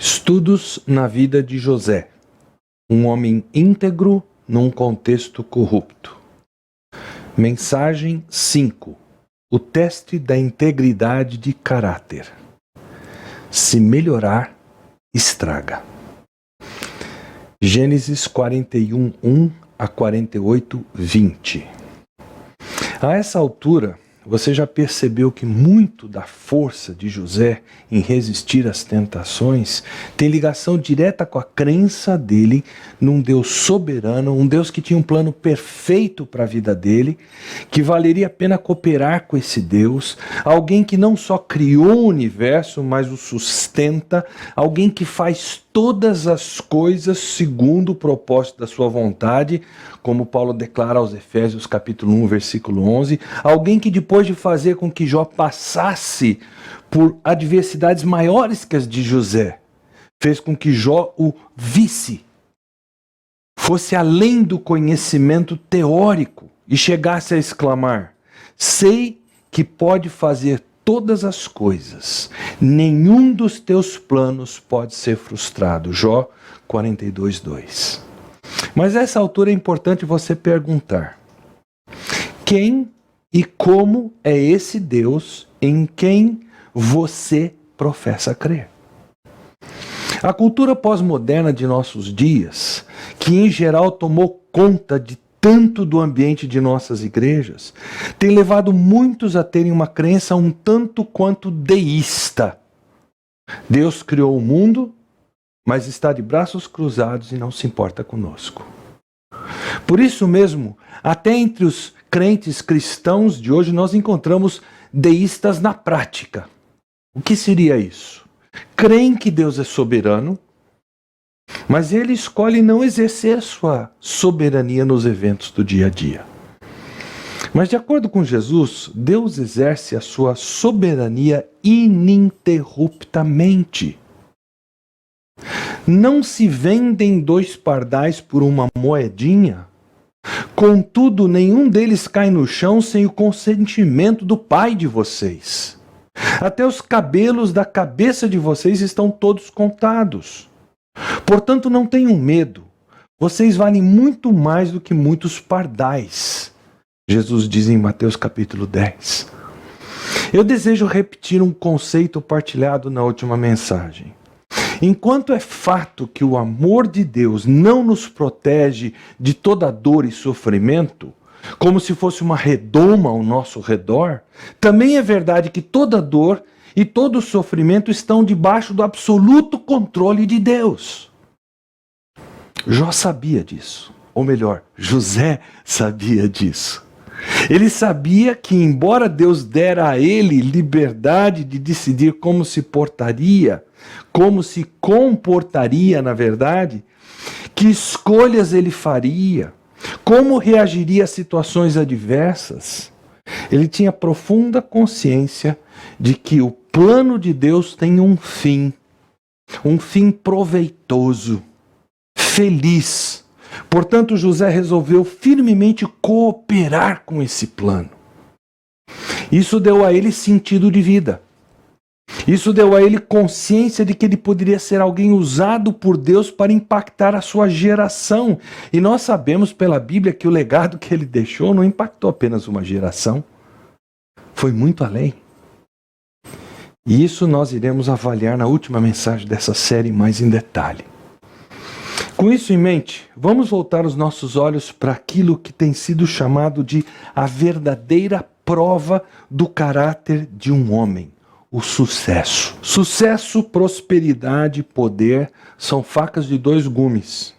Estudos na vida de José, um homem íntegro num contexto corrupto. Mensagem 5. O teste da integridade de caráter. Se melhorar, estraga. Gênesis 41, 1 a 48, 20. A essa altura, você já percebeu que muito da força de José em resistir às tentações tem ligação direta com a crença dele num Deus soberano, um Deus que tinha um plano perfeito para a vida dele, que valeria a pena cooperar com esse Deus, alguém que não só criou o universo, mas o sustenta, alguém que faz todas as coisas segundo o propósito da sua vontade, como Paulo declara aos Efésios capítulo 1, versículo 11, alguém que depois de fazer com que Jó passasse por adversidades maiores que as de José, fez com que Jó o visse, fosse além do conhecimento teórico e chegasse a exclamar: sei que pode fazer todas as coisas, nenhum dos teus planos pode ser frustrado. Jó 42, 2. Mas a essa altura é importante você perguntar: quem e como é esse Deus em quem você professa crer? A cultura pós-moderna de nossos dias, que em geral tomou conta de tanto do ambiente de nossas igrejas, tem levado muitos a terem uma crença um tanto quanto deísta. Deus criou o mundo, mas está de braços cruzados e não se importa conosco. Por isso mesmo, até entre os crentes cristãos de hoje, nós encontramos deístas na prática. O que seria isso? Creem que Deus é soberano, mas ele escolhe não exercer sua soberania nos eventos do dia a dia. Mas de acordo com Jesus, Deus exerce a sua soberania ininterruptamente. Não se vendem 2 pardais por uma moedinha. Contudo, nenhum deles cai no chão sem o consentimento do Pai de vocês. Até os cabelos da cabeça de vocês estão todos contados. Portanto, não tenham medo. Vocês valem muito mais do que muitos pardais. Jesus diz em Mateus capítulo 10. Eu desejo repetir um conceito partilhado na última mensagem. Enquanto é fato que o amor de Deus não nos protege de toda dor e sofrimento, como se fosse uma redoma ao nosso redor, também é verdade que toda dor e todo sofrimento estão debaixo do absoluto controle de Deus. Jó sabia disso, ou melhor, José sabia disso. Ele sabia que, embora Deus dera a ele liberdade de decidir como se portaria, como se comportaria, na verdade, que escolhas ele faria, como reagiria a situações adversas, ele tinha profunda consciência de que o plano de Deus tem um fim proveitoso, feliz. Portanto, José resolveu firmemente cooperar com esse plano. Isso deu a ele sentido de vida. Isso deu a ele consciência de que ele poderia ser alguém usado por Deus para impactar a sua geração. E nós sabemos pela Bíblia que o legado que ele deixou não impactou apenas uma geração. Foi muito além. E isso nós iremos avaliar na última mensagem dessa série mais em detalhe. Com isso em mente, vamos voltar os nossos olhos para aquilo que tem sido chamado de a verdadeira prova do caráter de um homem, o sucesso. Sucesso, prosperidade e poder são facas de 2 gumes.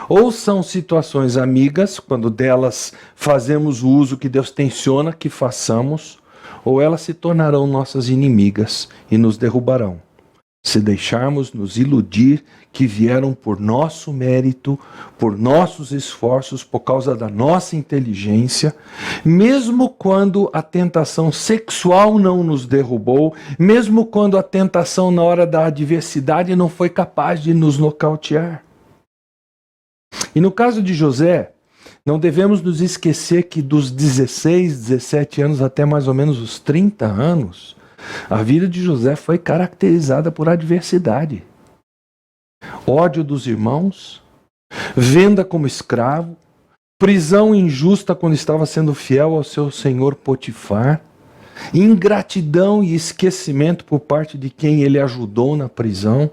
Ou são situações amigas, quando delas fazemos o uso que Deus tenciona que façamos, ou elas se tornarão nossas inimigas e nos derrubarão, se deixarmos nos iludir que vieram por nosso mérito, por nossos esforços, por causa da nossa inteligência, mesmo quando a tentação sexual não nos derrubou, mesmo quando a tentação na hora da adversidade não foi capaz de nos nocautear. E no caso de José, não devemos nos esquecer que dos 16, 17 anos até mais ou menos os 30 anos, a vida de José foi caracterizada por adversidade. ódio dos irmãos, venda como escravo, prisão injusta quando estava sendo fiel ao seu senhor Potifar, ingratidão e esquecimento por parte de quem ele ajudou na prisão.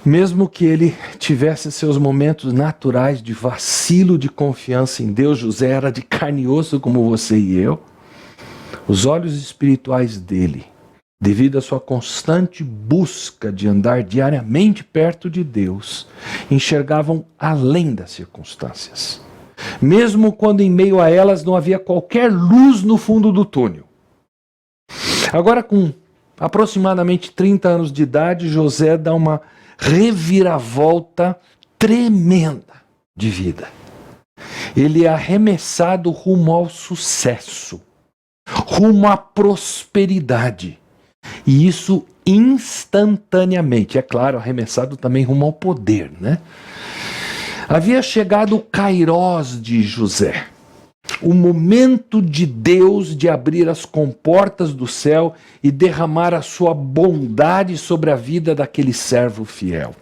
Mesmo que ele tivesse seus momentos naturais de vacilo de confiança em Deus, José era de carne e osso como você e eu. Os olhos espirituais dele, devido à sua constante busca de andar diariamente perto de Deus, enxergavam além das circunstâncias. Mesmo quando em meio a elas não havia qualquer luz no fundo do túnel. Agora, com aproximadamente 30 anos de idade, José dá uma reviravolta tremenda de vida. Ele é arremessado rumo ao sucesso, rumo à prosperidade. E isso instantaneamente. É claro, arremessado também rumo ao poder, né? Havia chegado o kairós de José, o momento de Deus de abrir as comportas do céu e derramar a sua bondade sobre a vida daquele servo fiel.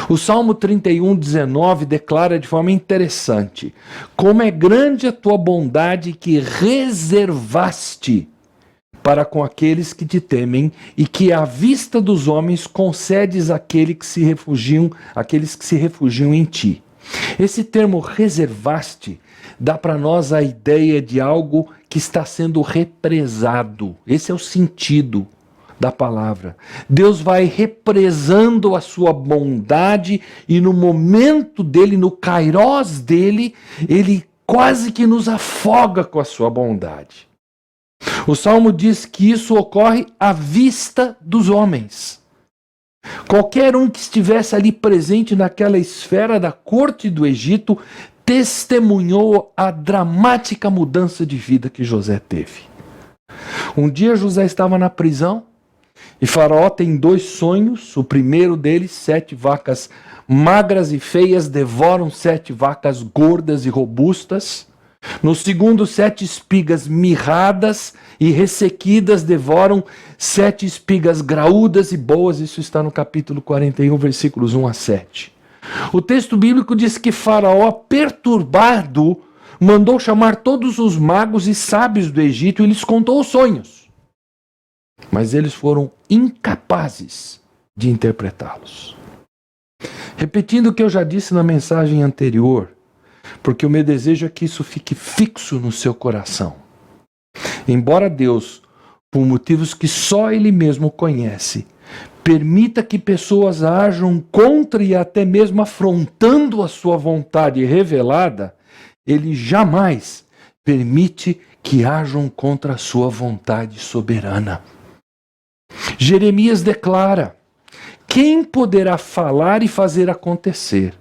O Salmo 31:19 declara de forma interessante: como é grande a tua bondade que reservaste para com aqueles que te temem e que à vista dos homens concedes àqueles que se refugiam em ti. Esse termo reservaste dá para nós a ideia de algo que está sendo represado. Esse é o sentido da palavra. Deus vai represando a sua bondade e no momento dele, no kairós dele, ele quase que nos afoga com a sua bondade. O Salmo diz que isso ocorre à vista dos homens. Qualquer um que estivesse ali presente naquela esfera da corte do Egito testemunhou a dramática mudança de vida que José teve. Um dia José estava na prisão e Faraó tem 2 sonhos. O primeiro deles, 7 vacas magras e feias devoram 7 vacas gordas e robustas. No segundo, 7 espigas mirradas e ressequidas devoram 7 espigas graúdas e boas. Isso está no capítulo 41, versículos 1 a 7. O texto bíblico diz que Faraó, perturbado, mandou chamar todos os magos e sábios do Egito e lhes contou os sonhos. Mas eles foram incapazes de interpretá-los. Repetindo o que eu já disse na mensagem anterior, porque o meu desejo é que isso fique fixo no seu coração. Embora Deus, por motivos que só Ele mesmo conhece, permita que pessoas ajam contra e até mesmo afrontando a sua vontade revelada, Ele jamais permite que ajam contra a sua vontade soberana. Jeremias declara: quem poderá falar e fazer acontecer,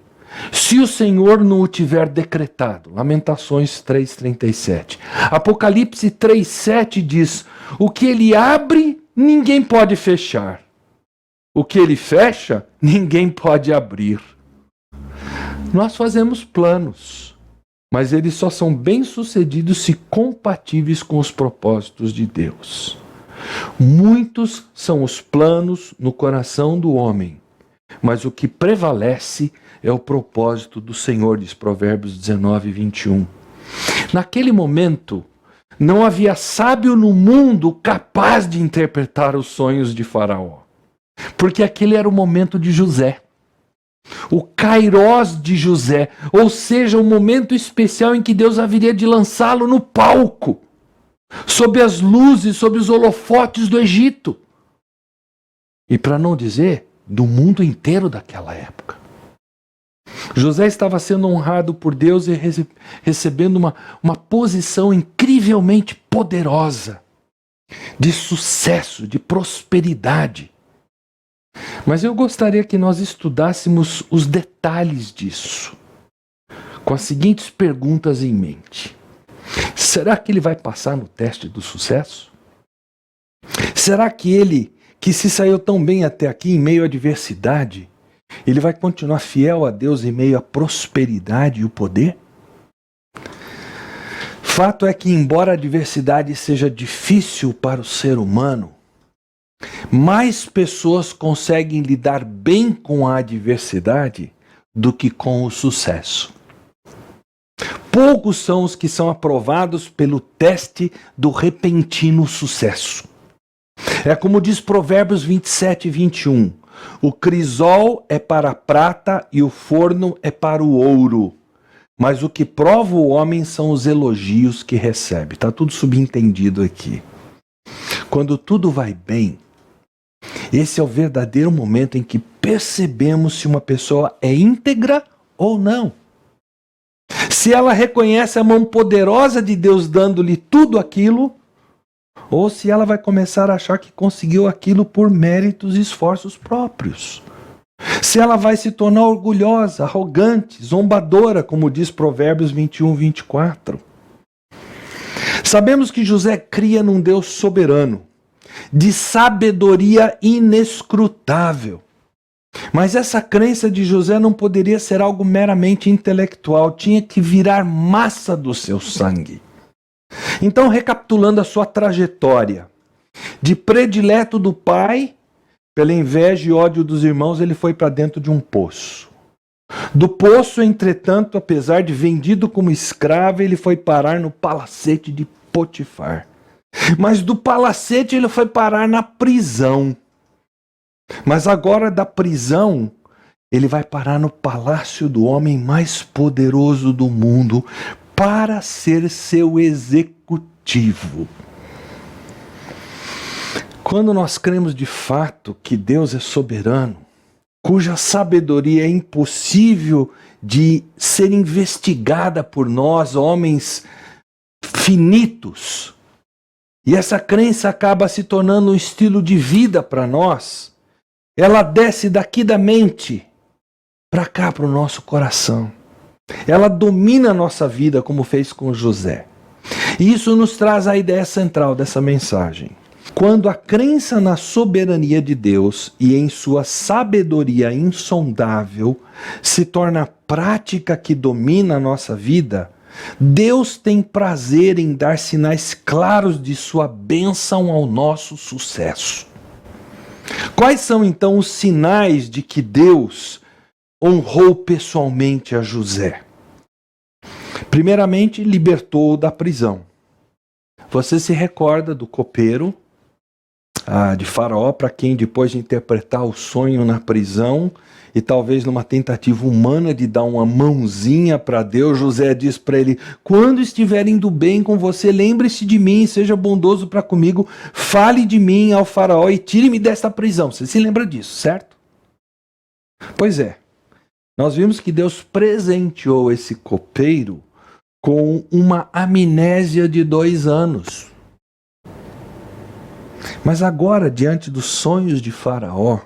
se o Senhor não o tiver decretado? Lamentações 3:37. Apocalipse 3:7 diz: o que ele abre, ninguém pode fechar. O que ele fecha, ninguém pode abrir. Nós fazemos planos, mas eles só são bem-sucedidos se compatíveis com os propósitos de Deus. Muitos são os planos no coração do homem, mas o que prevalece é o propósito do Senhor, diz Provérbios 19:21. Naquele momento, não havia sábio no mundo capaz de interpretar os sonhos de Faraó, porque aquele era o momento de José, o kairós de José, ou seja, um momento especial em que Deus haveria de lançá-lo no palco, sob as luzes, sob os holofotes do Egito, e para não dizer do mundo inteiro daquela época. José estava sendo honrado por Deus e recebendo uma posição incrivelmente poderosa, de sucesso, de prosperidade. Mas eu gostaria que nós estudássemos os detalhes disso, com as seguintes perguntas em mente. Será que ele vai passar no teste do sucesso? Será que ele, que se saiu tão bem até aqui em meio à adversidade, ele vai continuar fiel a Deus em meio à prosperidade e o poder? Fato é que, embora a adversidade seja difícil para o ser humano, mais pessoas conseguem lidar bem com a adversidade do que com o sucesso. Poucos são os que são aprovados pelo teste do repentino sucesso. É como diz Provérbios 27 e 21. O crisol é para a prata e o forno é para o ouro. Mas o que prova o homem são os elogios que recebe. Está tudo subentendido aqui. Quando tudo vai bem, esse é o verdadeiro momento em que percebemos se uma pessoa é íntegra ou não. Se ela reconhece a mão poderosa de Deus dando-lhe tudo aquilo, ou se ela vai começar a achar que conseguiu aquilo por méritos e esforços próprios. Se ela vai se tornar orgulhosa, arrogante, zombadora, como diz Provérbios 21, 24. Sabemos que José cria num Deus soberano, de sabedoria inescrutável. Mas essa crença de José não poderia ser algo meramente intelectual, tinha que virar massa do seu sangue. Então, recapitulando a sua trajetória, de predileto do pai, pela inveja e ódio dos irmãos, ele foi para dentro de um poço. Do poço, entretanto, apesar de vendido como escravo, ele foi parar no palacete de Potifar. Mas do palacete ele foi parar na prisão. Mas agora da prisão, ele vai parar no palácio do homem mais poderoso do mundo para ser seu executivo. Quando nós cremos de fato que Deus é soberano, cuja sabedoria é impossível de ser investigada por nós, homens finitos, e essa crença acaba se tornando um estilo de vida para nós, ela desce daqui da mente para cá, para o nosso coração. Ela domina a nossa vida, como fez com José. E isso nos traz a ideia central dessa mensagem. Quando a crença na soberania de Deus e em sua sabedoria insondável se torna a prática que domina a nossa vida, Deus tem prazer em dar sinais claros de sua bênção ao nosso sucesso. Quais são então os sinais de que Deus honrou pessoalmente a José? Primeiramente, libertou-o da prisão. Você se recorda do copeiro de Faraó, para quem depois de interpretar o sonho na prisão e talvez numa tentativa humana de dar uma mãozinha para Deus, José diz para ele: quando estiver indo bem com você, lembre-se de mim, seja bondoso para comigo, fale de mim ao Faraó e tire-me desta prisão. Você se lembra disso, certo? Pois é, nós vimos que Deus presenteou esse copeiro com uma amnésia de 2 anos. Mas agora, diante dos sonhos de Faraó,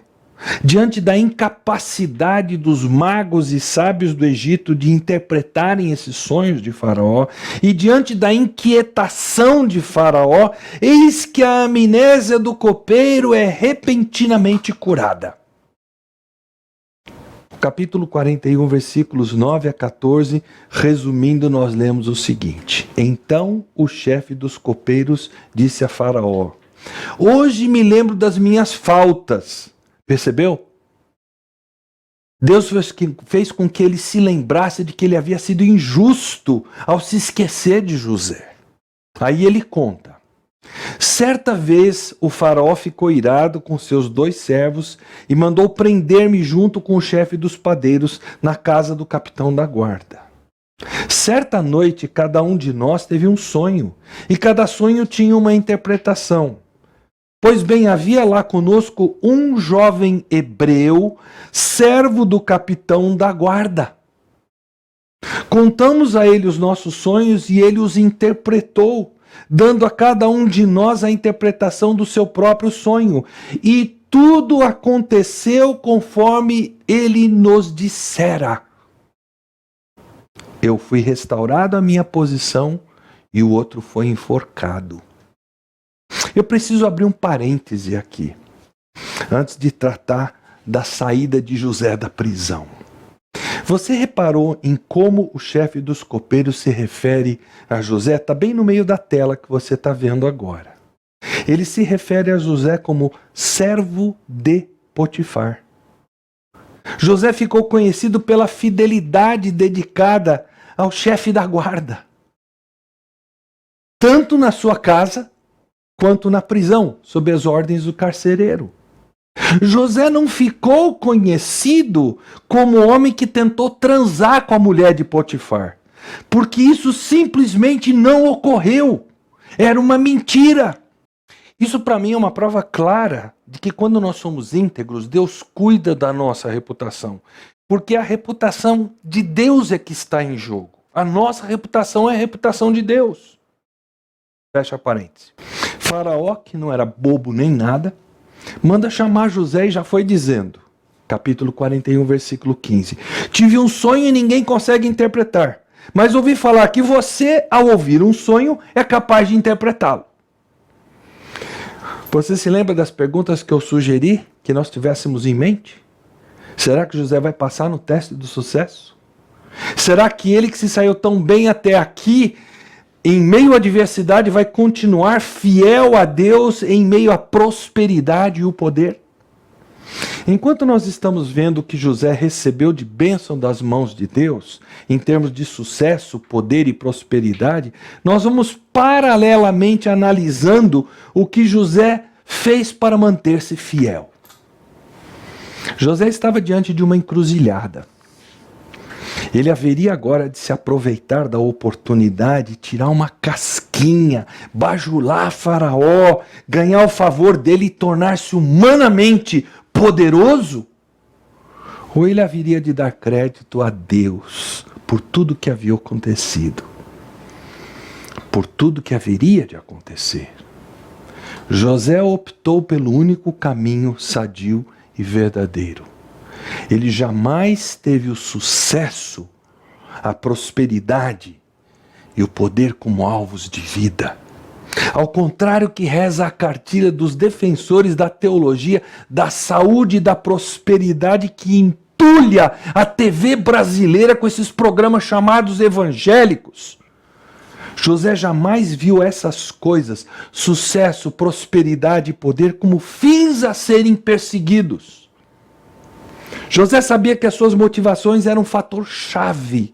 diante da incapacidade dos magos e sábios do Egito de interpretarem esses sonhos de Faraó, e diante da inquietação de Faraó, eis que a amnésia do copeiro é repentinamente curada. Capítulo 41, versículos 9 a 14, resumindo, nós lemos o seguinte: Então o chefe dos copeiros disse a Faraó: hoje me lembro das minhas faltas. Percebeu? Deus fez com que ele se lembrasse de que ele havia sido injusto ao se esquecer de José. Aí ele conta: certa vez o faraó ficou irado com seus 2 servos e mandou prender-me junto com o chefe dos padeiros na casa do capitão da guarda. Certa noite cada um de nós teve um sonho, e cada sonho tinha uma interpretação. Pois bem, havia lá conosco um jovem hebreu, servo do capitão da guarda. Contamos a ele os nossos sonhos e ele os interpretou, dando a cada um de nós a interpretação do seu próprio sonho. E tudo aconteceu conforme ele nos dissera. Eu fui restaurado à minha posição e o outro foi enforcado. Eu preciso abrir um parêntese aqui, antes de tratar da saída de José da prisão. Você reparou em como o chefe dos copeiros se refere a José? Está bem no meio da tela que você está vendo agora. Ele se refere a José como servo de Potifar. José ficou conhecido pela fidelidade dedicada ao chefe da guarda, tanto na sua casa quanto na prisão, sob as ordens do carcereiro. José não ficou conhecido como o homem que tentou transar com a mulher de Potifar, porque isso simplesmente não ocorreu. Era uma mentira. Isso para mim é uma prova clara de que quando nós somos íntegros, Deus cuida da nossa reputação. Porque a reputação de Deus é que está em jogo. A nossa reputação é a reputação de Deus. Fecha parênteses. Faraó, que não era bobo nem nada, manda chamar José e já foi dizendo, capítulo 41, versículo 15, tive um sonho e ninguém consegue interpretar, mas ouvi falar que você, ao ouvir um sonho, é capaz de interpretá-lo. Você se lembra das perguntas que eu sugeri que nós tivéssemos em mente? Será que José vai passar no teste do sucesso? Será que ele que se saiu tão bem até aqui, em meio à adversidade, vai continuar fiel a Deus em meio à prosperidade e o poder? Enquanto nós estamos vendo o que José recebeu de bênção das mãos de Deus, em termos de sucesso, poder e prosperidade, nós vamos paralelamente analisando o que José fez para manter-se fiel. José estava diante de uma encruzilhada. Ele haveria agora de se aproveitar da oportunidade, tirar uma casquinha, bajular Faraó, ganhar o favor dele e tornar-se humanamente poderoso? Ou ele haveria de dar crédito a Deus por tudo que havia acontecido, por tudo que haveria de acontecer? José optou pelo único caminho sadio e verdadeiro. Ele jamais teve o sucesso, a prosperidade e o poder como alvos de vida. Ao contrário que reza a cartilha dos defensores da teologia, da saúde e da prosperidade que entulha a TV brasileira com esses programas chamados evangélicos, José jamais viu essas coisas, sucesso, prosperidade e poder, como fins a serem perseguidos. José sabia que as suas motivações eram um fator chave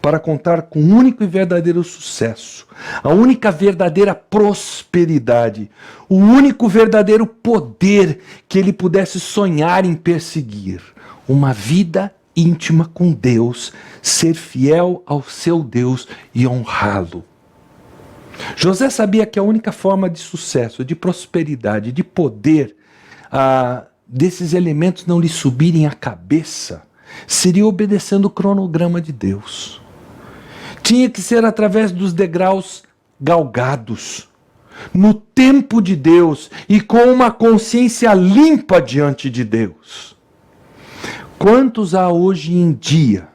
para contar com o único e verdadeiro sucesso, a única verdadeira prosperidade, o único verdadeiro poder que ele pudesse sonhar em perseguir: uma vida íntima com Deus, ser fiel ao seu Deus e honrá-lo. José sabia que a única forma de sucesso, de prosperidade, de poder, desses elementos não lhe subirem à cabeça, seria obedecendo o cronograma de Deus. Tinha que ser através dos degraus galgados, no tempo de Deus e com uma consciência limpa diante de Deus. Quantos há hoje em dia,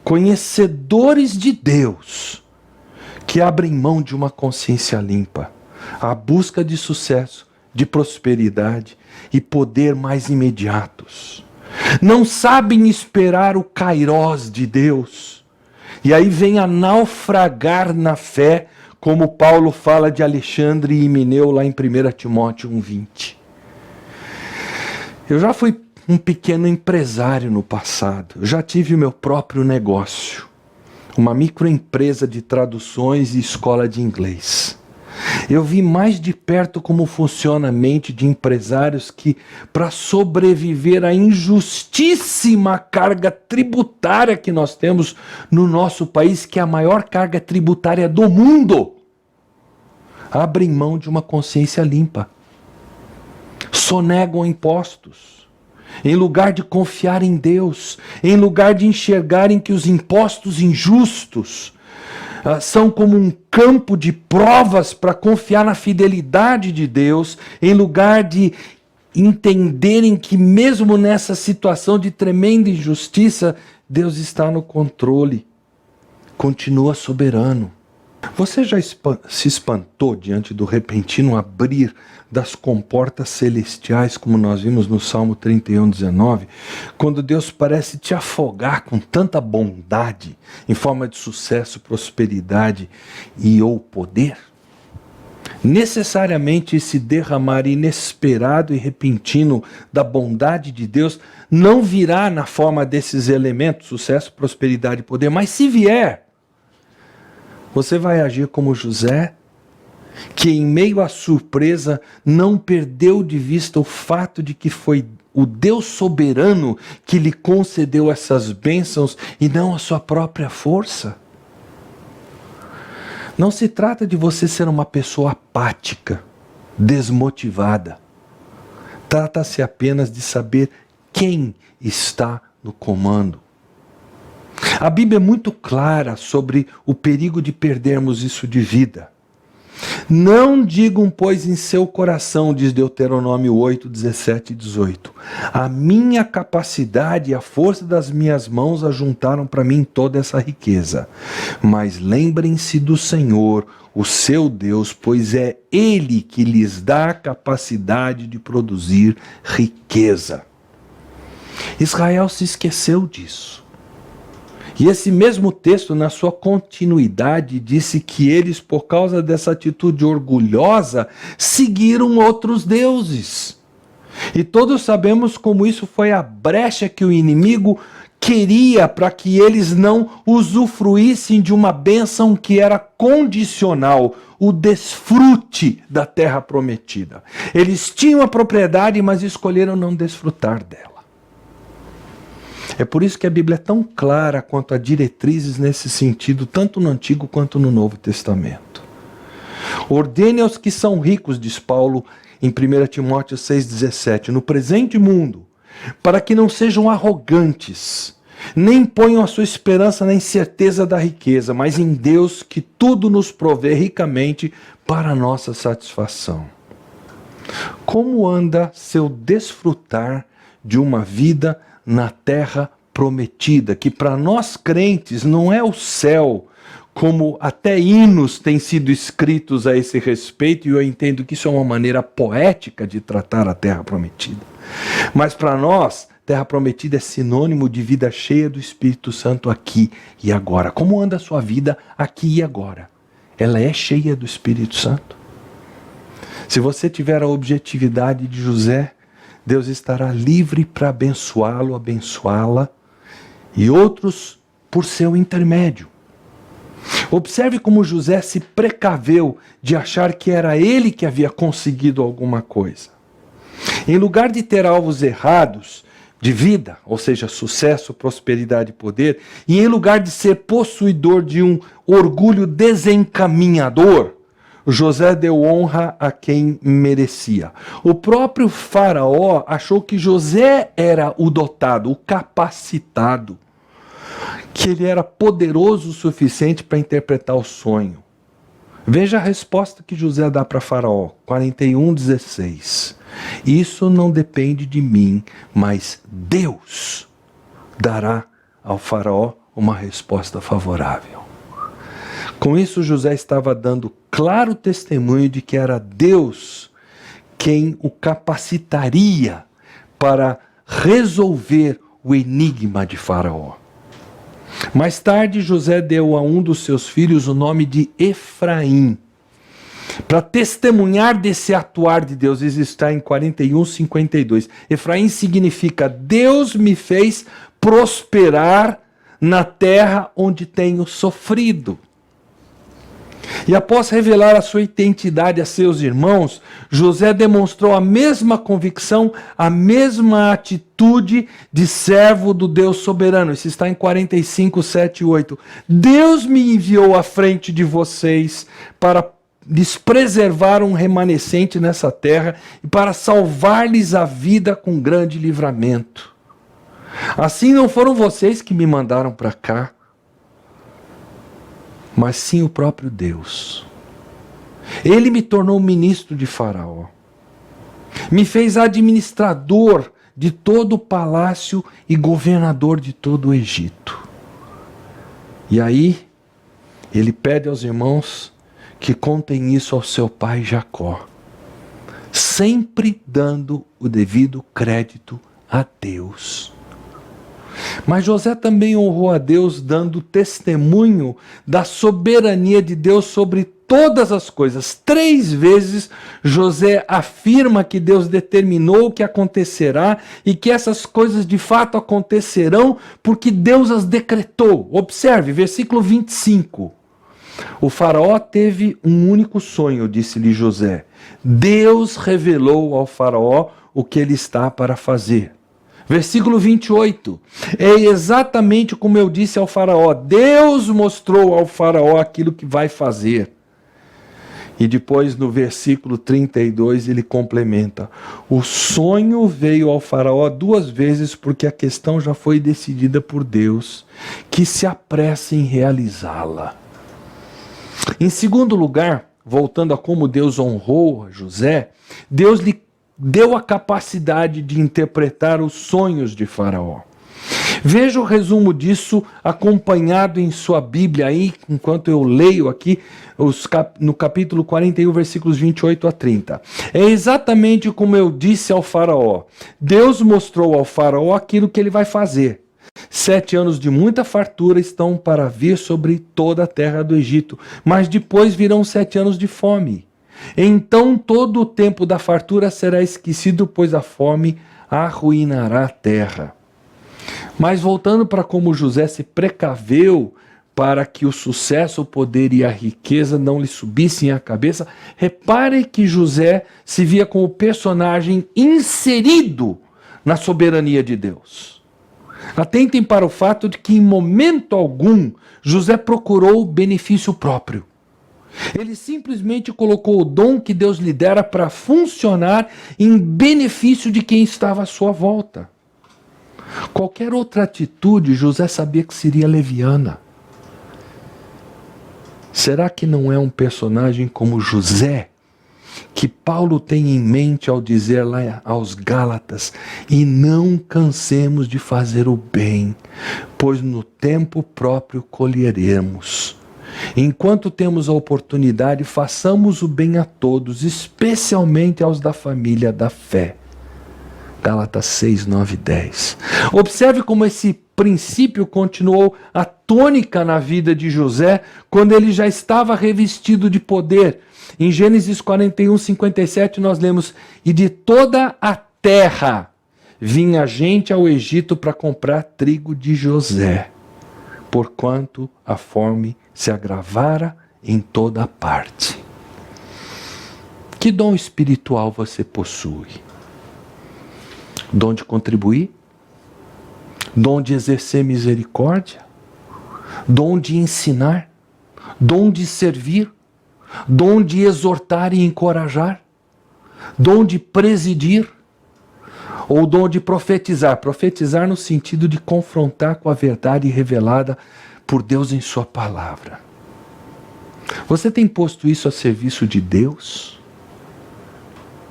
conhecedores de Deus, que abrem mão de uma consciência limpa, à busca de sucesso, de prosperidade e poder mais imediatos? Não sabem esperar o kairós de Deus. E aí vem a naufragar na fé, como Paulo fala de Alexandre e Himeneu lá em 1 Timóteo 1,20. Eu já fui um pequeno empresário no passado. Eu já tive o meu próprio negócio, uma microempresa de traduções e escola de inglês. Eu vi mais de perto como funciona a mente de empresários que, para sobreviver à injustíssima carga tributária que nós temos no nosso país, que é a maior carga tributária do mundo, abrem mão de uma consciência limpa, sonegam impostos, em lugar de confiar em Deus, em lugar de enxergarem que os impostos injustos são como um campo de provas para confiar na fidelidade de Deus, em lugar de entenderem que mesmo nessa situação de tremenda injustiça, Deus está no controle, continua soberano. Você já se espantou diante do repentino abrir das comportas celestiais, como nós vimos no Salmo 31:19, quando Deus parece te afogar com tanta bondade, em forma de sucesso, prosperidade e ou poder? Necessariamente esse derramar inesperado e repentino da bondade de Deus não virá na forma desses elementos, sucesso, prosperidade e poder, mas se vier, você vai agir como José, que em meio à surpresa não perdeu de vista o fato de que foi o Deus soberano que lhe concedeu essas bênçãos e não a sua própria força. Não se trata de você ser uma pessoa apática, desmotivada. Trata-se apenas de saber quem está no comando. A Bíblia é muito clara sobre o perigo de perdermos isso de vida. Não digam, pois, em seu coração, diz Deuteronômio 8, 17 e 18. A minha capacidade e a força das minhas mãos ajuntaram para mim toda essa riqueza. Mas lembrem-se do Senhor, o seu Deus, pois é Ele que lhes dá a capacidade de produzir riqueza. Israel se esqueceu disso. E esse mesmo texto, na sua continuidade, disse que eles, por causa dessa atitude orgulhosa, seguiram outros deuses. E todos sabemos como isso foi a brecha que o inimigo queria para que eles não usufruíssem de uma bênção que era condicional, o desfrute da terra prometida. Eles tinham a propriedade, mas escolheram não desfrutar dela. É por isso que a Bíblia é tão clara quanto a diretrizes nesse sentido, tanto no Antigo quanto no Novo Testamento. Ordene aos que são ricos, diz Paulo em 1 Timóteo 6,17, no presente mundo, para que não sejam arrogantes, nem ponham a sua esperança na incerteza da riqueza, mas em Deus que tudo nos provê ricamente para a nossa satisfação. Como anda seu desfrutar de uma vida na terra prometida, que para nós crentes não é o céu, como até hinos têm sido escritos a esse respeito, e eu entendo que isso é uma maneira poética de tratar a terra prometida. Mas para nós, terra prometida é sinônimo de vida cheia do Espírito Santo aqui e agora. Como anda a sua vida aqui e agora? Ela é cheia do Espírito Santo? Se você tiver a objetividade de José, Deus estará livre para abençoá-lo, abençoá-la, e outros por seu intermédio. Observe como José se precaveu de achar que era ele que havia conseguido alguma coisa. Em lugar de ter alvos errados de vida, ou seja, sucesso, prosperidade e poder, e em lugar de ser possuidor de um orgulho desencaminhador, José deu honra a quem merecia. O próprio faraó achou que José era o dotado, o capacitado, que ele era poderoso o suficiente para interpretar o sonho. Veja a resposta que José dá para faraó, 41:16. Isso não depende de mim, mas Deus dará ao faraó uma resposta favorável. Com isso, José estava dando claro testemunho de que era Deus quem o capacitaria para resolver o enigma de Faraó. Mais tarde, José deu a um dos seus filhos o nome de Efraim, para testemunhar desse atuar de Deus. Isso está em 41:52. Efraim significa: Deus me fez prosperar na terra onde tenho sofrido. E após revelar a sua identidade a seus irmãos, José demonstrou a mesma convicção, a mesma atitude de servo do Deus soberano. Isso está em 45:7-8. Deus me enviou à frente de vocês para lhes preservar um remanescente nessa terra e para salvar-lhes a vida com grande livramento. Assim não foram vocês que me mandaram para cá, mas sim o próprio Deus. Ele me tornou ministro de Faraó, me fez administrador de todo o palácio e governador de todo o Egito. E aí, ele pede aos irmãos que contem isso ao seu pai Jacó, sempre dando o devido crédito a Deus. Mas José também honrou a Deus, dando testemunho da soberania de Deus sobre todas as coisas. 3 vezes José afirma que Deus determinou o que acontecerá e que essas coisas de fato acontecerão porque Deus as decretou. Observe, versículo 25. O faraó teve um único sonho, disse-lhe José. Deus revelou ao faraó o que ele está para fazer. Versículo 28. É exatamente como eu disse ao faraó. Deus mostrou ao faraó aquilo que vai fazer. E depois no versículo 32 ele complementa. O sonho veio ao faraó 2 vezes porque a questão já foi decidida por Deus, que se apressa em realizá-la. Em segundo lugar, voltando a como Deus honrou a José, Deus lhe deu a capacidade de interpretar os sonhos de Faraó. Veja o resumo disso acompanhado em sua Bíblia aí, enquanto eu leio aqui no capítulo 41, versículos 28 a 30. É exatamente como eu disse ao Faraó. Deus mostrou ao Faraó aquilo que ele vai fazer. 7 anos de muita fartura estão para vir sobre toda a terra do Egito, mas depois virão 7 anos de fome. Então todo o tempo da fartura será esquecido, pois a fome arruinará a terra. Mas voltando para como José se precaveu para que o sucesso, o poder e a riqueza não lhe subissem à cabeça, repare que José se via como personagem inserido na soberania de Deus. Atentem para o fato de que em momento algum José procurou benefício próprio. Ele simplesmente colocou o dom que Deus lhe dera para funcionar em benefício de quem estava à sua volta. Qualquer outra atitude, José sabia que seria leviana. Será que não é um personagem como José que Paulo tem em mente ao dizer lá aos Gálatas: e não cansemos de fazer o bem, pois no tempo próprio colheremos. Enquanto temos a oportunidade, façamos o bem a todos, especialmente aos da família da fé. Gálatas 6, 9 e 10. Observe como esse princípio continuou a tônica na vida de José quando ele já estava revestido de poder. Em Gênesis 41, 57 nós lemos: e de toda a terra vinha gente ao Egito para comprar trigo de José, porquanto a fome se agravara em toda parte. Que dom espiritual você possui? Dom de contribuir? Dom de exercer misericórdia? Dom de ensinar? Dom de servir? Dom de exortar e encorajar? Dom de presidir? Ou dom de profetizar? Profetizar no sentido de confrontar com a verdade revelada por Deus em sua palavra. Você tem posto isso a serviço de Deus?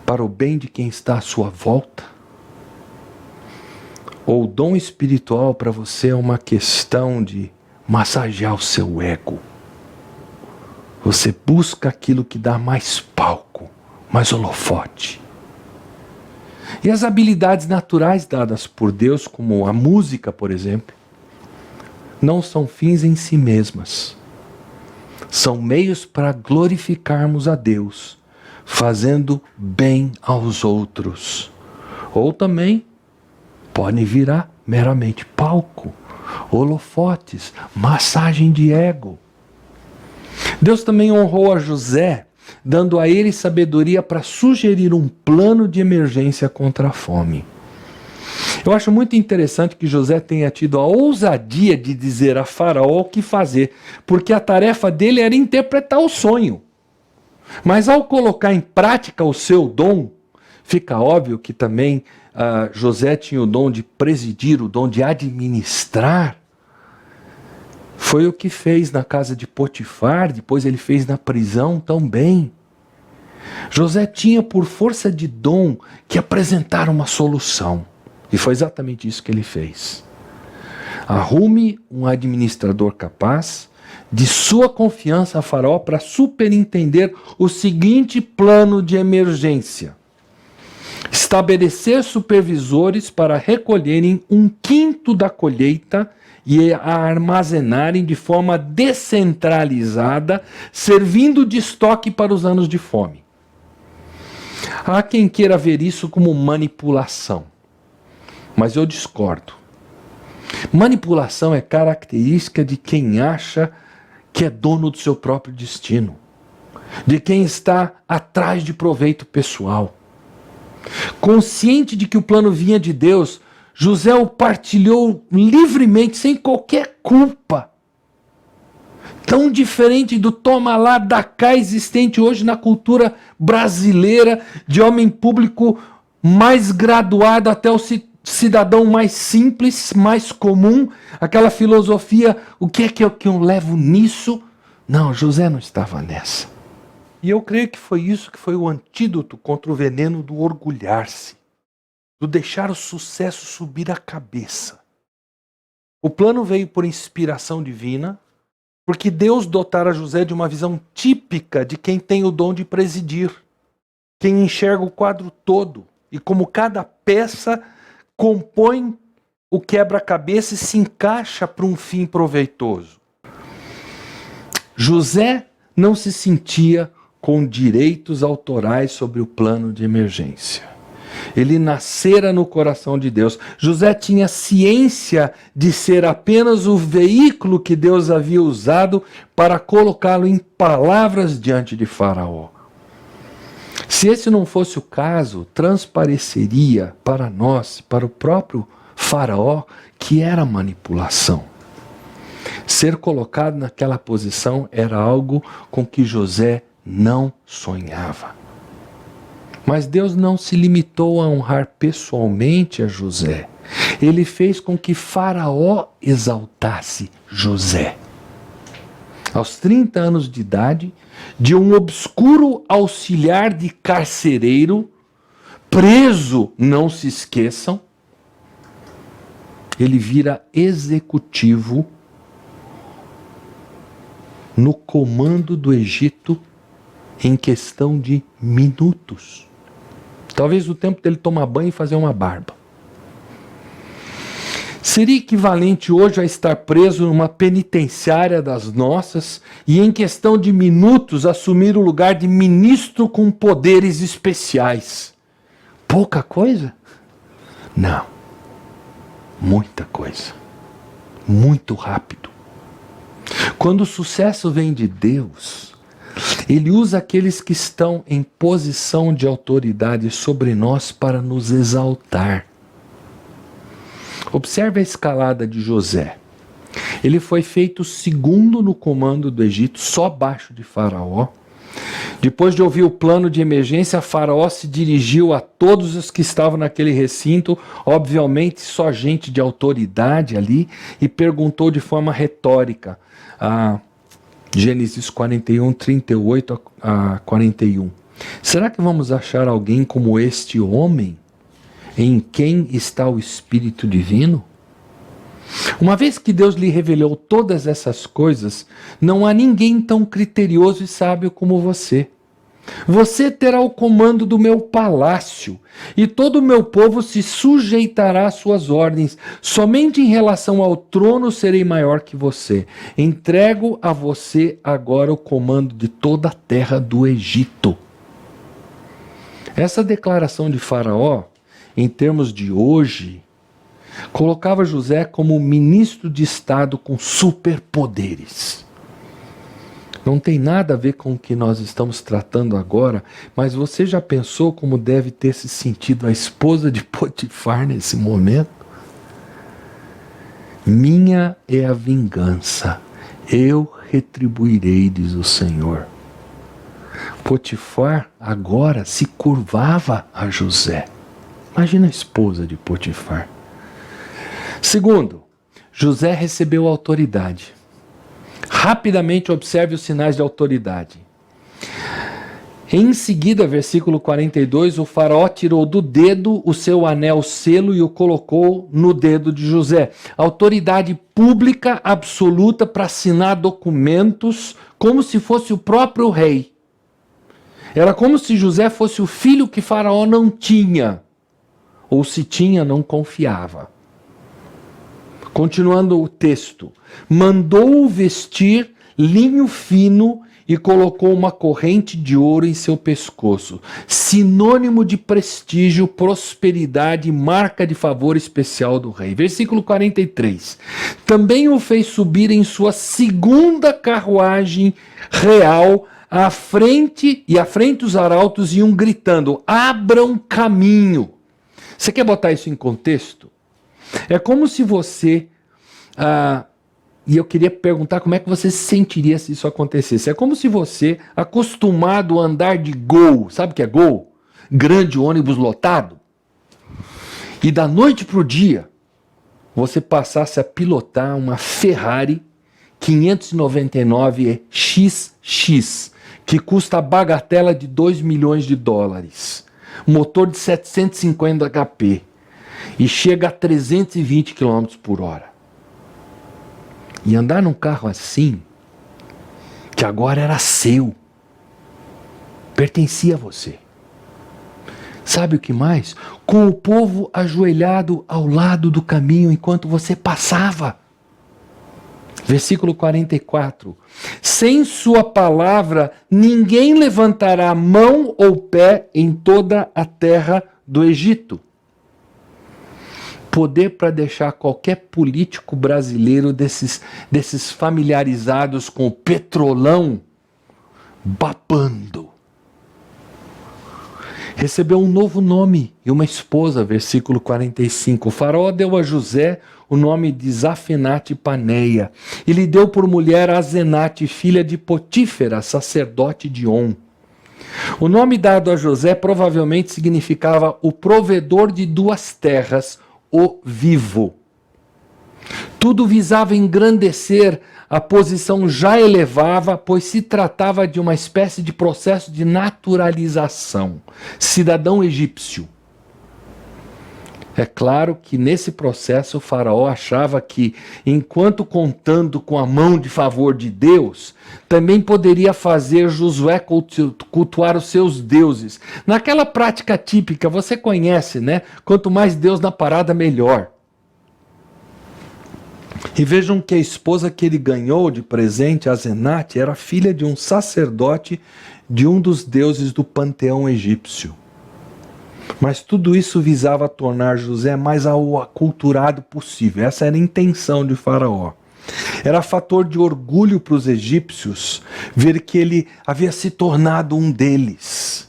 Para o bem de quem está à sua volta? Ou o dom espiritual para você é uma questão de massagear o seu ego? Você busca aquilo que dá mais palco, mais holofote. E as habilidades naturais dadas por Deus, como a música, por exemplo, não são fins em si mesmas. São meios para glorificarmos a Deus, fazendo bem aos outros. Ou também podem virar meramente palco, holofotes, massagem de ego. Deus também honrou a José, dando a ele sabedoria para sugerir um plano de emergência contra a fome. Eu acho muito interessante que José tenha tido a ousadia de dizer a Faraó o que fazer, porque a tarefa dele era interpretar o sonho. Mas ao colocar em prática o seu dom, fica óbvio que também José tinha o dom de presidir, o dom de administrar. Foi o que fez na casa de Potifar, depois ele fez na prisão também. José tinha por força de dom que apresentar uma solução. E foi exatamente isso que ele fez. Arrume um administrador capaz, de sua confiança a Faraó para superintender o seguinte plano de emergência. estabelecer supervisores para recolherem 1/5 da colheita e a armazenarem de forma descentralizada, servindo de estoque para os anos de fome. Há quem queira ver isso como manipulação, mas eu discordo. Manipulação é característica de quem acha que é dono do seu próprio destino, de quem está atrás de proveito pessoal. Consciente de que o plano vinha de Deus, José o partilhou livremente, sem qualquer culpa. Tão diferente do toma lá, dá cá existente hoje na cultura brasileira, de homem público mais graduado até o cidadão mais simples, mais comum, aquela filosofia, o que é que eu levo nisso? Não, José não estava nessa. E eu creio que foi isso que foi o antídoto contra o veneno do orgulhar-se, do deixar o sucesso subir a cabeça. O plano veio por inspiração divina, porque Deus dotara José de uma visão típica de quem tem o dom de presidir, quem enxerga o quadro todo e como cada peça compõe o quebra-cabeça e se encaixa para um fim proveitoso. José não se sentia com direitos autorais sobre o plano de emergência. Ele nascera no coração de Deus. José tinha ciência de ser apenas o veículo que Deus havia usado para colocá-lo em palavras diante de Faraó. Se esse não fosse o caso, transpareceria para nós, para o próprio Faraó, que era manipulação. Ser colocado naquela posição era algo com que José não sonhava. Mas Deus não se limitou a honrar pessoalmente a José. Ele fez com que Faraó exaltasse José. Aos 30 anos de idade, de um obscuro auxiliar de carcereiro, preso, não se esqueçam, ele vira executivo no comando do Egito em questão de minutos. Talvez o tempo dele tomar banho e fazer uma barba. Seria equivalente hoje a estar preso numa penitenciária das nossas e em questão de minutos assumir o lugar de ministro com poderes especiais. Pouca coisa? Não. Muita coisa. Muito rápido. Quando o sucesso vem de Deus, Ele usa aqueles que estão em posição de autoridade sobre nós para nos exaltar. Observe a escalada de José. Ele foi feito segundo no comando do Egito, só abaixo de Faraó. Depois de ouvir o plano de emergência, Faraó se dirigiu a todos os que estavam naquele recinto, obviamente só gente de autoridade ali, e perguntou de forma retórica, Gênesis 41, 38 a 41. Será que vamos achar alguém como este homem, em quem está o Espírito Divino? Uma vez que Deus lhe revelou todas essas coisas, não há ninguém tão criterioso e sábio como você. Você terá o comando do meu palácio, e todo o meu povo se sujeitará às suas ordens. Somente em relação ao trono serei maior que você. Entrego a você agora o comando de toda a terra do Egito. Essa declaração de Faraó, em termos de hoje, colocava José como ministro de Estado com superpoderes. Não tem nada a ver com o que nós estamos tratando agora, mas você já pensou como deve ter se sentido a esposa de Potifar nesse momento? Minha é a vingança, eu retribuirei, diz o Senhor. Potifar agora se curvava a José. Imagina a esposa de Potifar. Segundo, José recebeu autoridade. Rapidamente observe os sinais de autoridade. Em seguida, versículo 42, o faraó tirou do dedo o seu anel selo e o colocou no dedo de José. Autoridade pública absoluta para assinar documentos como se fosse o próprio rei. Era como se José fosse o filho que Faraó não tinha. ou se tinha, não confiava. Continuando o texto, mandou-o vestir linho fino e colocou uma corrente de ouro em seu pescoço, sinônimo de prestígio, prosperidade e marca de favor especial do rei. Versículo 43. Também o fez subir em sua segunda carruagem real, à frente os arautos iam gritando: abram caminho. Você quer botar isso em contexto? É como se você... e eu queria perguntar como é que você se sentiria se isso acontecesse. É como se você, acostumado a andar de Gol, sabe o que é Gol? Grande ônibus lotado. E da noite para o dia, você passasse a pilotar uma Ferrari 599 XX, que custa a bagatela de 2 milhões de dólares. Motor de 750 HP. E chega a 320 km por hora. E andar num carro assim, que agora era seu, pertencia a você. Sabe o que mais? Com o povo ajoelhado ao lado do caminho enquanto você passava. Versículo 44. Sem sua palavra, ninguém levantará mão ou pé em toda a terra do Egito. Poder para deixar qualquer político brasileiro desses familiarizados com o petrolão babando. Recebeu um novo nome e uma esposa, versículo 45. O faraó deu a José o nome de Zafenate Paneia e lhe deu por mulher Azenate, filha de Potífera, sacerdote de On. O nome dado a José provavelmente significava o provedor de duas terras, o vivo. Tudo visava engrandecer a posição já elevava, pois se tratava de uma espécie de processo de naturalização. Cidadão egípcio. É claro que nesse processo o faraó achava que, enquanto contando com a mão de favor de Deus, também poderia fazer Josué cultuar os seus deuses. Naquela prática típica, você conhece, né? Quanto mais Deus na parada, melhor. E vejam que a esposa que ele ganhou de presente, Azenate, era filha de um sacerdote de um dos deuses do panteão egípcio. Mas tudo isso visava tornar José mais aculturado possível. Essa era a intenção de Faraó. Era fator de orgulho para os egípcios ver que ele havia se tornado um deles.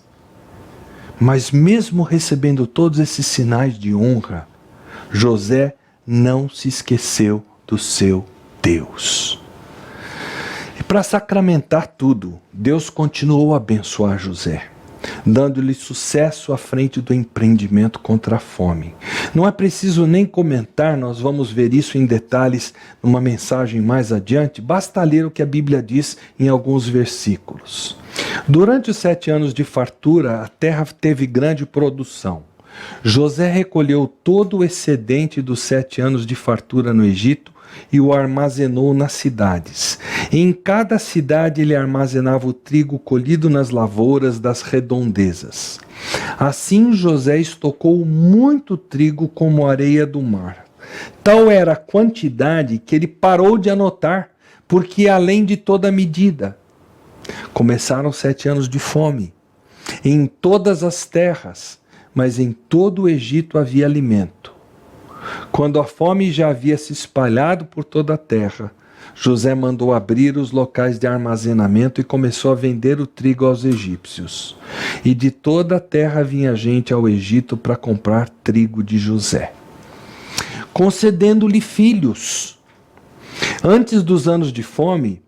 Mas mesmo recebendo todos esses sinais de honra, José não se esqueceu do seu Deus. E para sacramentar tudo, Deus continuou a abençoar José, dando-lhe sucesso à frente do empreendimento contra a fome. Não é preciso nem comentar, nós vamos ver isso em detalhes numa mensagem mais adiante, basta ler o que a Bíblia diz em alguns versículos. Durante os 7 anos de fartura, a terra teve grande produção. José recolheu todo o excedente dos 7 anos de fartura no Egito e o armazenou nas cidades. Em cada cidade ele armazenava o trigo colhido nas lavouras das redondezas. Assim José estocou muito trigo como a areia do mar. Tal era a quantidade que ele parou de anotar, porque além de toda a medida. Começaram 7 anos de fome em todas as terras, mas em todo o Egito havia alimento. Quando a fome já havia se espalhado por toda a terra, José mandou abrir os locais de armazenamento e começou a vender o trigo aos egípcios. E de toda a terra vinha gente ao Egito para comprar trigo de José, concedendo-lhe filhos. Antes dos anos de fome,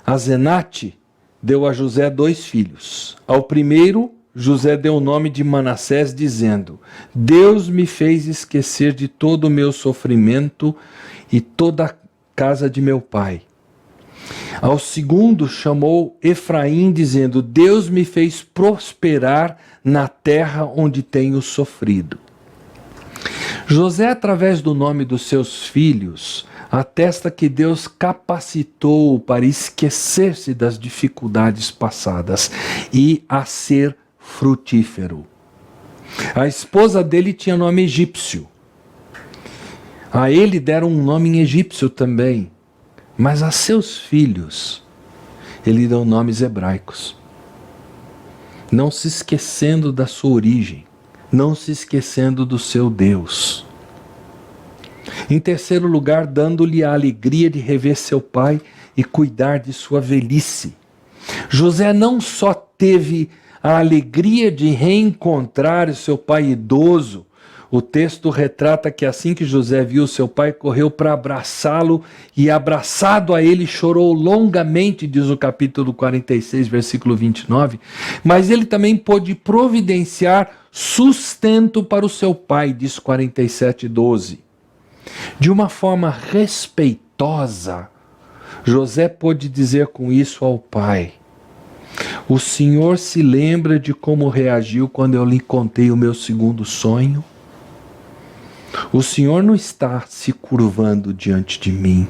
Azenate deu a José 2 filhos. Ao primeiro, José deu o nome de Manassés, dizendo: Deus me fez esquecer de todo o meu sofrimento e toda a casa de meu pai. Ao segundo chamou Efraim, dizendo: Deus me fez prosperar na terra onde tenho sofrido. José, através do nome dos seus filhos, atesta que Deus capacitou-o para esquecer-se das dificuldades passadas e a ser frutífero. A esposa dele tinha nome egípcio. A ele deram um nome em egípcio também. Mas a seus filhos, ele deu nomes hebraicos. Não se esquecendo da sua origem. Não se esquecendo do seu Deus. Em terceiro lugar, dando-lhe a alegria de rever seu pai e cuidar de sua velhice. José não só teve a alegria de reencontrar o seu pai idoso. O texto retrata que assim que José viu seu pai, correu para abraçá-lo e abraçado a ele chorou longamente, diz o capítulo 46, versículo 29. Mas ele também pôde providenciar sustento para o seu pai, diz 47, 12. De uma forma respeitosa, José pôde dizer com isso ao pai: o senhor se lembra de como reagiu quando eu lhe contei o meu segundo sonho? O senhor não está se curvando diante de mim,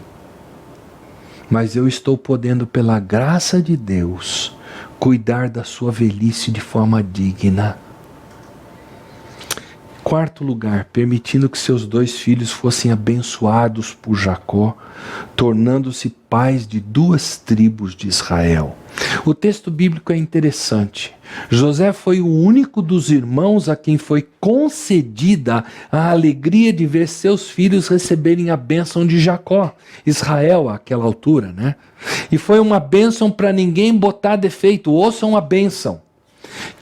mas eu estou podendo, pela graça de Deus, cuidar da sua velhice de forma digna. Quarto lugar, permitindo que seus 2 filhos fossem abençoados por Jacó, tornando-se pais de 2 tribos de Israel. O texto bíblico é interessante. José foi o único dos irmãos a quem foi concedida a alegria de ver seus filhos receberem a bênção de Jacó, Israel àquela altura, né? E foi uma bênção para ninguém botar defeito. Ouçam a bênção.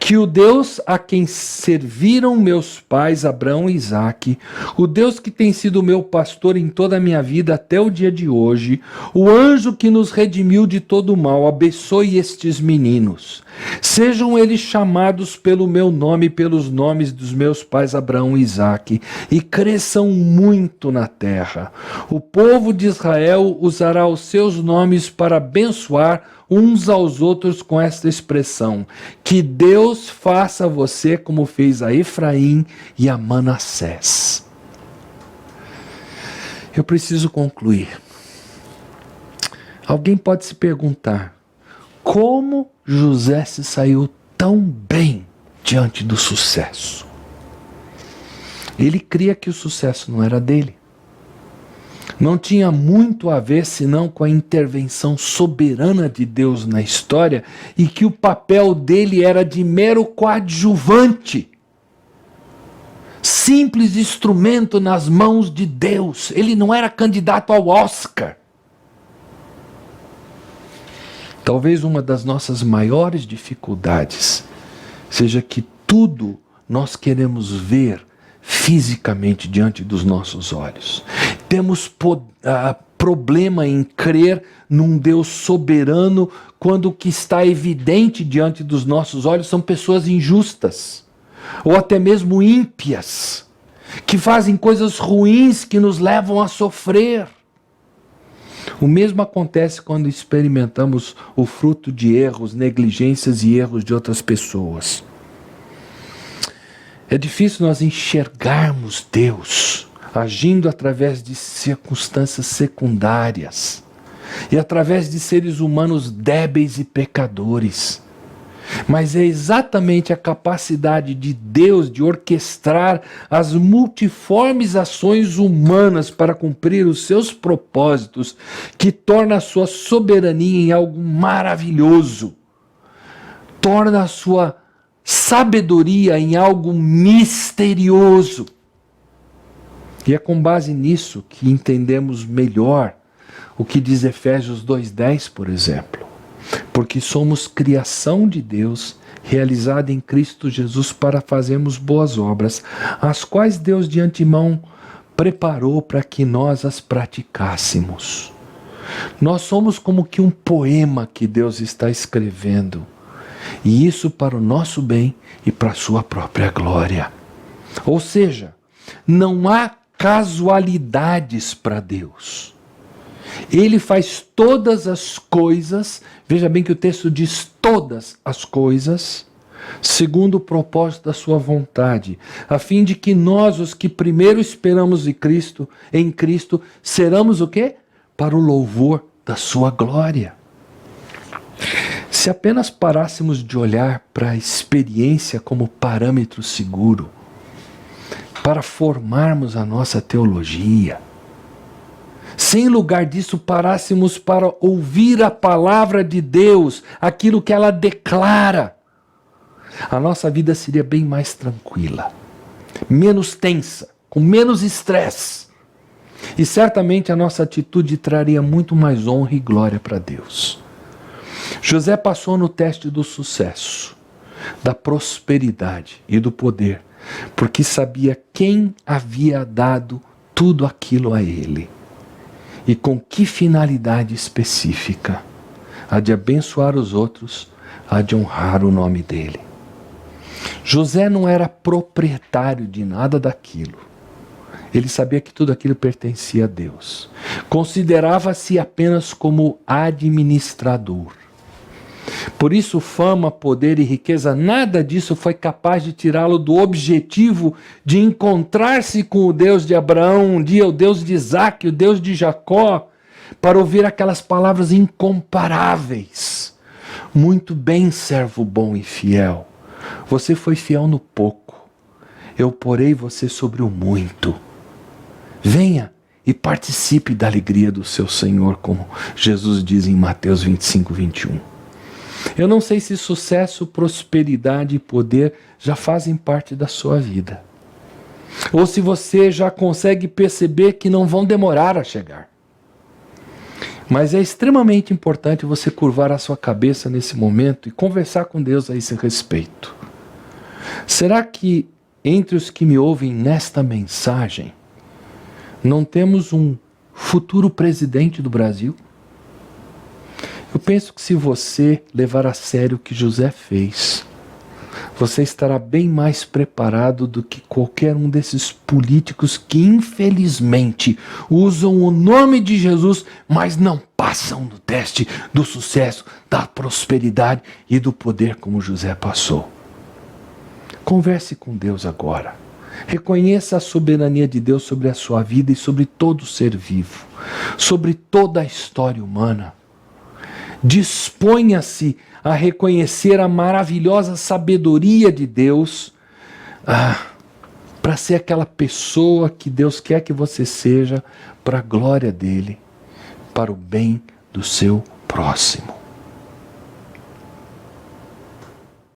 Que o Deus a quem serviram meus pais, Abraão e Isaque, o Deus que tem sido meu pastor em toda a minha vida até o dia de hoje, o anjo que nos redimiu de todo o mal, abençoe estes meninos. Sejam eles chamados pelo meu nome e pelos nomes dos meus pais Abraão e Isaque, e cresçam muito na terra. O povo de Israel usará os seus nomes para abençoar uns aos outros com esta expressão: que Deus faça a você como fez a Efraim e a Manassés. Eu preciso concluir. Alguém pode se perguntar: como José se saiu tão bem diante do sucesso? Ele cria que o sucesso não era dele. Não tinha muito a ver senão com a intervenção soberana de Deus na história, e que o papel dele era de mero coadjuvante, simples instrumento nas mãos de Deus. Ele não era candidato ao Oscar. Talvez uma das nossas maiores dificuldades seja que tudo nós queremos ver fisicamente diante dos nossos olhos. Temos problema em crer num Deus soberano quando o que está evidente diante dos nossos olhos são pessoas injustas, ou até mesmo ímpias, que fazem coisas ruins que nos levam a sofrer. O mesmo acontece quando experimentamos o fruto de erros, negligências e erros de outras pessoas. É difícil nós enxergarmos Deus agindo através de circunstâncias secundárias e através de seres humanos débeis e pecadores. Mas é exatamente a capacidade de Deus de orquestrar as multiformes ações humanas para cumprir os seus propósitos que torna a sua soberania em algo maravilhoso, torna a sua sabedoria em algo misterioso. E é com base nisso que entendemos melhor o que diz Efésios 2:10, por exemplo. Porque somos criação de Deus, realizada em Cristo Jesus para fazermos boas obras, as quais Deus de antemão preparou para que nós as praticássemos. Nós somos como que um poema que Deus está escrevendo, e isso para o nosso bem e para a sua própria glória. Ou seja, não há casualidades para Deus. Ele faz todas as coisas, veja bem que o texto diz todas as coisas, segundo o propósito da sua vontade, a fim de que nós, os que primeiro esperamos em Cristo, seramos o quê? Para o louvor da sua glória. Se apenas parássemos de olhar para a experiência como parâmetro seguro, para formarmos a nossa teologia, se em lugar disso parássemos para ouvir a palavra de Deus, aquilo que ela declara, a nossa vida seria bem mais tranquila, menos tensa, com menos estresse. E certamente a nossa atitude traria muito mais honra e glória para Deus. José passou no teste do sucesso, da prosperidade e do poder, porque sabia quem havia dado tudo aquilo a ele. E com que finalidade específica? A de abençoar os outros, a de honrar o nome dele. José não era proprietário de nada daquilo. Ele sabia que tudo aquilo pertencia a Deus. Considerava-se apenas como administrador. Por isso, fama, poder e riqueza, nada disso foi capaz de tirá-lo do objetivo de encontrar-se com o Deus de Abraão, um dia o Deus de Isaac, o Deus de Jacó, para ouvir aquelas palavras incomparáveis. Muito bem, servo bom e fiel. Você foi fiel no pouco. Eu porei você sobre o muito. Venha e participe da alegria do seu Senhor, como Jesus diz em Mateus 25, 21. Eu não sei se sucesso, prosperidade e poder já fazem parte da sua vida. Ou se você já consegue perceber que não vão demorar a chegar. Mas é extremamente importante você curvar a sua cabeça nesse momento e conversar com Deus a esse respeito. Será que entre os que me ouvem nesta mensagem, não temos um futuro presidente do Brasil? Eu penso que se você levar a sério o que José fez, você estará bem mais preparado do que qualquer um desses políticos que infelizmente usam o nome de Jesus, mas não passam no teste do sucesso, da prosperidade e do poder como José passou. Converse com Deus agora. Reconheça a soberania de Deus sobre a sua vida e sobre todo ser vivo, sobre toda a história humana. Disponha-se a reconhecer a maravilhosa sabedoria de Deus para ser aquela pessoa que Deus quer que você seja, para a glória dele, para o bem do seu próximo.